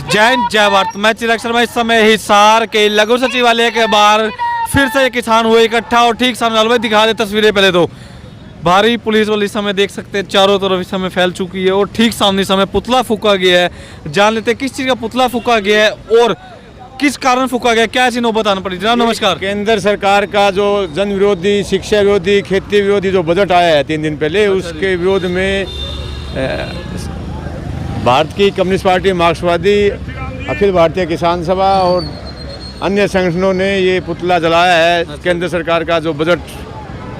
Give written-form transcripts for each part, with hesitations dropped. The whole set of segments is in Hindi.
जय जय भारत। मैं चिराग शर्मा। इस समय हिसार के लघु सचिवालय के बाहर फिर से किसान हुए इकट्ठा और ठीक सामने वाले दिखा दे तस्वीरें। पहले तो भारी पुलिस वाली समय देख सकते हैं चारों तरफ इस समय फैल चुकी है और ठीक सामने समय पुतला फूका गया है। जान लेते हैं किस चीज़ का पुतला फूका गया है और किस कारण फूका गया, क्या ऐसी नौबत आना पड़ी। जनाब नमस्कार। केंद्र सरकार का जो जन विरोधी, शिक्षा विरोधी, खेती विरोधी जो बजट आया है 3 दिन पहले, उसके विरोध में भारत की कम्युनिस्ट पार्टी, मार्क्सवादी, अखिल भारतीय किसान सभा और अन्य संगठनों ने ये पुतला जलाया है। केंद्र सरकार का जो बजट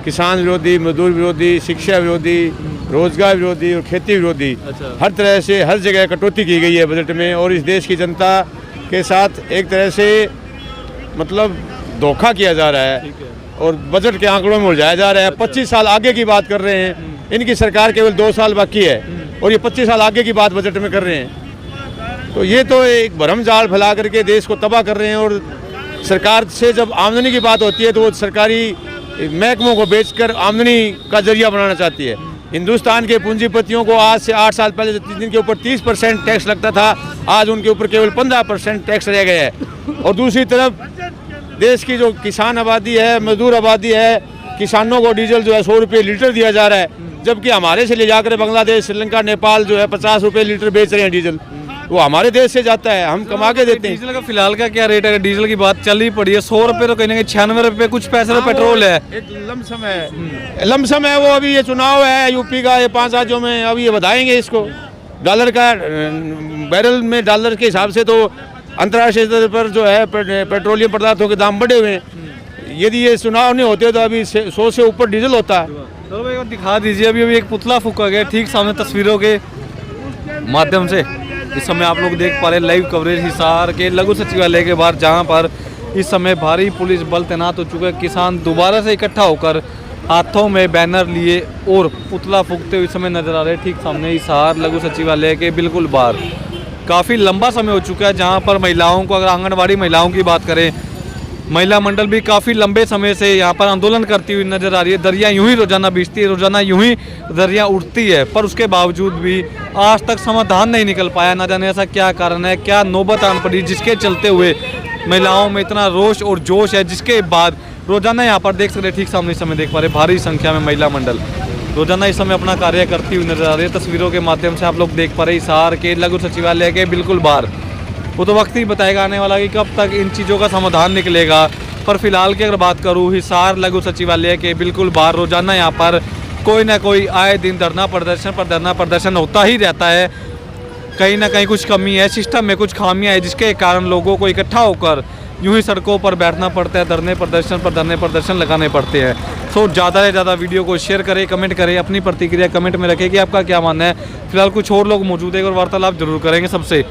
किसान विरोधी, मजदूर विरोधी, शिक्षा विरोधी, रोजगार विरोधी और खेती विरोधी, हर तरह से हर जगह कटौती की गई है बजट में और इस देश की जनता के साथ एक तरह से मतलब धोखा किया जा रहा है और बजट के आंकड़ों में उलझाया जा रहा है। 25 साल आगे की बात कर रहे हैं, इनकी सरकार केवल 2 साल बाकी है और ये 25 साल आगे की बात बजट में कर रहे हैं। तो ये तो एक भ्रम जाल फैला करके देश को तबाह कर रहे हैं। और सरकार से जब आमदनी की बात होती है तो वो सरकारी महकमों को बेचकर आमदनी का जरिया बनाना चाहती है। हिंदुस्तान के पूंजीपतियों को आज से 8 साल पहले जिनके ऊपर 30% टैक्स लगता था, आज उनके ऊपर केवल 15% टैक्स रह गया है। और दूसरी तरफ देश की जो किसान आबादी है, मजदूर आबादी है, किसानों को डीजल जो है 100 रुपये लीटर दिया जा रहा है, जबकि हमारे से ले जाकर बांग्लादेश, श्रीलंका, नेपाल जो है 50 रुपये लीटर बेच रहे हैं डीजल। वो हमारे देश से जाता है, हम कमा के देते हैं। डीजल का फिलहाल का क्या रेट है? डीजल की बात चल ही पड़ी है, 100 रुपये तो कहीं ना कहीं 96 रुपये कुछ पैसे तो पेट्रोल है। एक लमसम है वो। अभी ये चुनाव है यूपी का, ये 5 राज्यों में, अभी ये बताएंगे इसको। डॉलर का बैरल में डॉलर के हिसाब से तो अंतर्राष्ट्रीय स्तर पर जो है पेट्रोलियम पदार्थों के दाम बढ़े हुए हैं। यदि ये चुनाव नहीं होते तो अभी 100 से ऊपर डीजल होता है। चलो भाई दिखा दीजिए। अभी एक पुतला फूका गया ठीक सामने तस्वीरों के माध्यम से। इस समय आप लोग देख पा रहे हैं लाइव कवरेज हिसार के लघु सचिवालय के बाहर, जहां पर इस समय भारी पुलिस बल तैनात हो चुका है। किसान दोबारा से इकट्ठा होकर हाथों में बैनर लिए और पुतला फूकते हुए समय नजर आ रहे हैं ठीक सामने हिसार लघु सचिवालय के बिल्कुल बाहर। काफ़ी लंबा समय हो चुका है जहां पर महिलाओं को, अगर आंगनबाड़ी महिलाओं की बात करें, महिला मंडल भी काफ़ी लंबे समय से यहाँ पर आंदोलन करती हुई नजर आ रही है। दरिया यूं ही रोजाना बिछती है, रोजाना यूं ही दरिया उठती है, पर उसके बावजूद भी आज तक समाधान नहीं निकल पाया। ना जाने ऐसा क्या कारण है, क्या नौबत आन पड़ी जिसके चलते हुए महिलाओं में इतना रोष और जोश है, जिसके बाद रोजाना यहाँ पर देख सकते ठीक सामने इस समय देख पा रहे भारी संख्या में महिला मंडल रोजाना इस समय अपना कार्य करती हुई नजर आ रही है। तस्वीरों के माध्यम से आप लोग देख पा रहे हिसार के लघु सचिवालय के बिल्कुल बाहर। वो तो वक्त ही बताएगा आने वाला कि कब तक इन चीज़ों का समाधान निकलेगा। पर फिलहाल की अगर बात करूँ, हिसार लघु सचिवालय के बिल्कुल बाहर रोजाना यहाँ पर कोई ना कोई आए दिन धरना प्रदर्शन होता ही रहता है। कहीं ना कहीं कुछ कमी है, सिस्टम में कुछ खामियां है, जिसके कारण लोगों को इकट्ठा होकर यूं ही सड़कों पर बैठना पड़ता है, धरने प्रदर्शन लगाने पड़ते हैं। सो ज़्यादा से ज़्यादा वीडियो को शेयर करें, कमेंट करें, अपनी प्रतिक्रिया कमेंट में रखें कि आपका क्या मानना है। फिलहाल कुछ और लोग मौजूद है और वार्तालाप जरूर करेंगे सबसे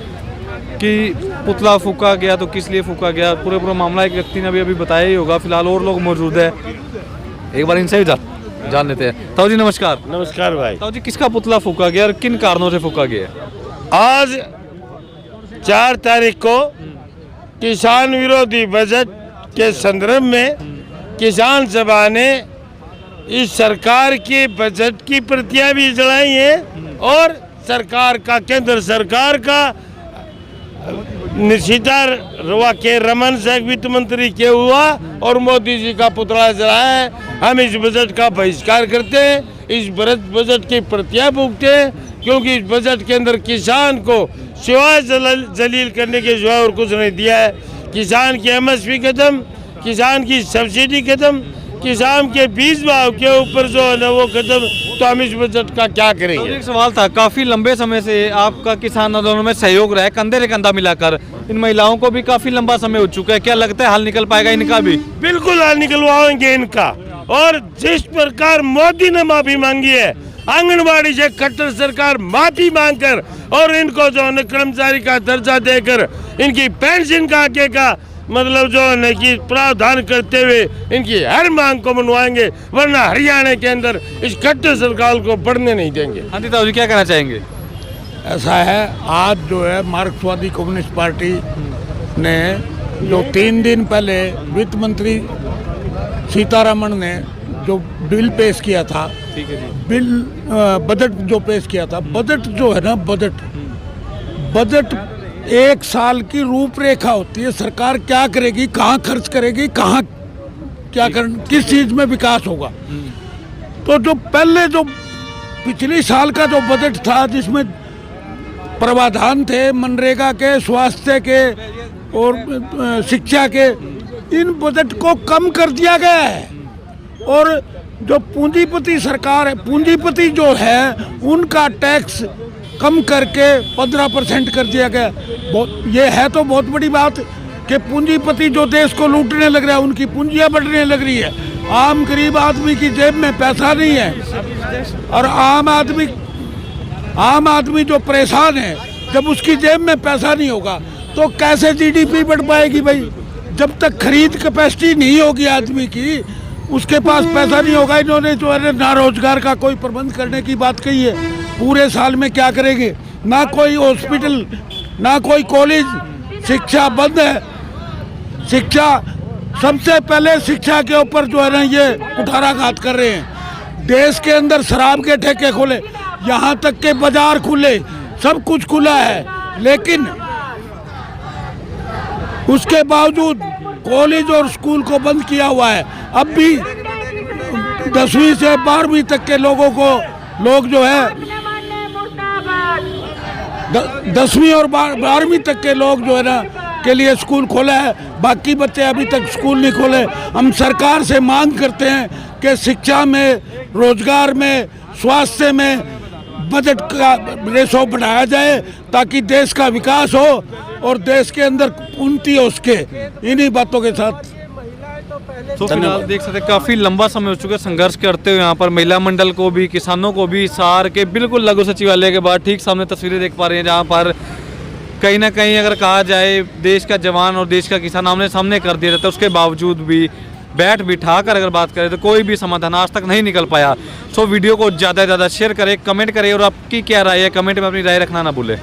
कि पुतला फूका गया तो किस लिए फूका गया। पूरा मामला एक व्यक्ति ने अभी बताया ही होगा। फिलहाल और लोग मौजूद है, एक बार इनसे भी जान लेते हैं। ताऊ जी नमस्कार। नमस्कार भाई। ताऊ जी, किसका पुतला फूका गया और किन कारणों से फूका गया? आज 4 तारीख को किसान विरोधी बजट के संदर्भ में किसान सभा ने इस सरकार के बजट की प्रतियां भी जलाई हैं और सरकार का, केंद्र सरकार का सीतारमण के रमन से वित्त मंत्री के हुआ और मोदी जी का पुतला जलाया है। हम इस बजट का बहिष्कार करते हैं, इस बजट की प्रतियां फूकते हैं, क्योंकि इस बजट के अंदर किसान को सिवाय जलील करने के सिवाय और कुछ नहीं दिया है। किसान की एमएसपी खत्म, किसान की सब्सिडी खत्म, किसान के बीज भाव के ऊपर जो है ना वो खत्म। तो हम इस बजट का क्या करेंगे? एक सवाल था, काफी लंबे समय से आपका किसान आंदोलन में सहयोग रहा है, कंधे से कंधा मिलाकर। इन महिलाओं को भी काफी लंबा समय हो चुका है, क्या लगता है हल निकल पाएगा इनका भी? बिल्कुल हल निकलवाएंगे इनका। और जिस प्रकार मोदी ने माफी मांगी है, आंगनबाड़ी से खट्टर सरकार माफी मांगकर और इनको जो है कर्मचारी का दर्जा देकर इनकी पेंशन का आगे का मतलब जो है कि प्रावधान करते हुए इनकी हर मांग को मनवाएंगे, वरना हरियाणा के अंदर इस खट्टर सरकार को बढ़ने नहीं देंगे। हाँ जी, ताऊ जी क्या कहना चाहेंगे? ऐसा है, आज जो है मार्क्सवादी कम्युनिस्ट पार्टी ने जो 3 दिन पहले वित्त मंत्री सीतारमण ने जो बिल पेश किया था, ठीक है जी, बिल बजट जो पेश किया था, बजट जो है ना बजट एक साल की रूपरेखा होती है, सरकार क्या करेगी, कहाँ खर्च करेगी, कहाँ क्या कर, किस चीज में विकास होगा। तो जो पहले जो पिछले साल का जो बजट था जिसमें प्रावधान थे मनरेगा के, स्वास्थ्य के और शिक्षा के, इन बजट को कम कर दिया गया है। और जो पूंजीपति सरकार है, पूंजीपति जो है उनका टैक्स कम करके 15% कर दिया गया। ये है तो बहुत बड़ी बात कि पूंजीपति जो देश को लूटने लग रहा है उनकी पूंजियां बढ़ने लग रही है। आम गरीब आदमी की जेब में पैसा नहीं है और आम आदमी जो परेशान है, जब उसकी जेब में पैसा नहीं होगा तो कैसे जीडीपी बढ़ पाएगी भाई। जब तक खरीद कैपेसिटी नहीं होगी आदमी की, उसके पास पैसा नहीं होगा। इन्होंने जो है ना रोजगार का कोई प्रबंध करने की बात कही है, पूरे साल में क्या करेंगे? ना कोई हॉस्पिटल, ना कोई कॉलेज, शिक्षा बंद है। शिक्षा सबसे पहले शिक्षा के ऊपर जो है ना ये कुठाराघात कर रहे हैं। देश के अंदर शराब के ठेके खोले, यहाँ तक के बाजार खुले, सब कुछ खुला है, लेकिन उसके बावजूद कॉलेज और स्कूल को बंद किया हुआ है। अब भी 10वीं से 12वीं तक के लोगों को लोग जो है 10वीं और 12वीं तक के लोग जो है ना के लिए स्कूल खोला है, बाकी बच्चे अभी तक स्कूल नहीं खोले। हम सरकार से मांग करते हैं कि शिक्षा में, रोजगार में, स्वास्थ्य में बजट का रेशो बढ़ाया जाए ताकि देश का विकास हो और देश के अंदर उन्नति हो सके। इन्हीं बातों के साथ तो फिलहाल देख सकते हैं काफ़ी लंबा समय हो चुका है संघर्ष करते हुए। यहाँ पर महिला मंडल को भी, किसानों को भी, हिसार के बिल्कुल लघु सचिवालय के बाद ठीक सामने तस्वीरें देख पा रहे हैं, जहाँ पर कहीं ना कहीं अगर कहा जाए देश का जवान और देश का किसान आमने सामने कर दिया जाता है, उसके बावजूद भी बैठ बिठा कर अगर बात करें तो कोई भी समाधान आज तक नहीं निकल पाया। सो वीडियो को ज़्यादा से ज़्यादा शेयर करें, कमेंट करें और आपकी क्या राय है कमेंट में अपनी राय रखना ना भूलें।